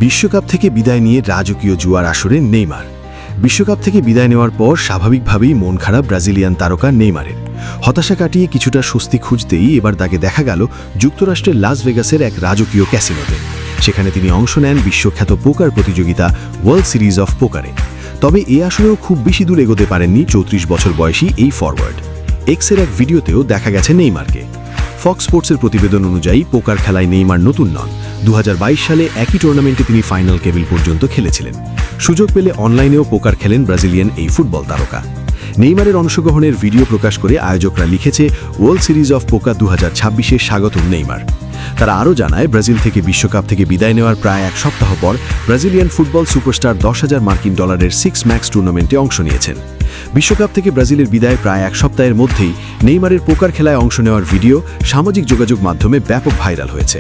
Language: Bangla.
বিশ্বকাপ থেকে বিদায় নিয়ে রাজকীয় জুয়ার আসরে নেইমার। বিশ্বকাপ থেকে বিদায় নেওয়ার পর স্বাভাবিকভাবেই মন খারাপ ব্রাজিলিয়ান তারকা নেইমারের। হতাশা কাটিয়ে কিছুটা স্বস্তি খুঁজতেই এবার তাকে দেখা গেল যুক্তরাষ্ট্রের লাস ভেগাসের এক রাজকীয় ক্যাসিনোতে। সেখানে তিনি অংশ নেন বিশ্বখ্যাত পোকার প্রতিযোগিতা ওয়ার্ল্ড সিরিজ অফ পোকারে। তবে এ আসরেও খুব বেশি দূর এগোতে পারেননি 34 বছর বয়সী এই ফরওয়ার্ড। এক্সের এক ভিডিওতেও দেখা গেছে নেইমারকে। ফক্স স্পোর্টসের প্রতিবেদন অনুযায়ী পোকার খেলায় নেইমার নতুন নন। 2022 সালে একই টুর্নামেন্টে তিনি ফাইনাল কেবিল পর্যন্ত খেলেছিলেন। সুযোগ পেলে অনলাইনেও পোকার খেলেন ব্রাজিলিয়ান এই ফুটবল তারকা। নেইমারের অংশগ্রহণের ভিডিও প্রকাশ করে আয়োজকরা লিখেছে, ওয়ার্ল্ড সিরিজ অফ পোকা 2026-এ স্বাগতম নেইমার। তারা আরও জানায়, ব্রাজিল থেকে বিশ্বকাপ থেকে বিদায় নেওয়ার প্রায় এক সপ্তাহ পর Brazilian football superstar $10,000 six max টুর্নামেন্টে অংশ নিয়েছেন। বিশ্বকাপ থেকে ব্রাজিলের বিদায় প্রায় এক সপ্তাহের মধ্যেই নেইমারের পোকার খেলায় অংশ নেওয়ার ভিডিও সামাজিক যোগাযোগ মাধ্যমে ব্যাপক ভাইরাল হয়েছে।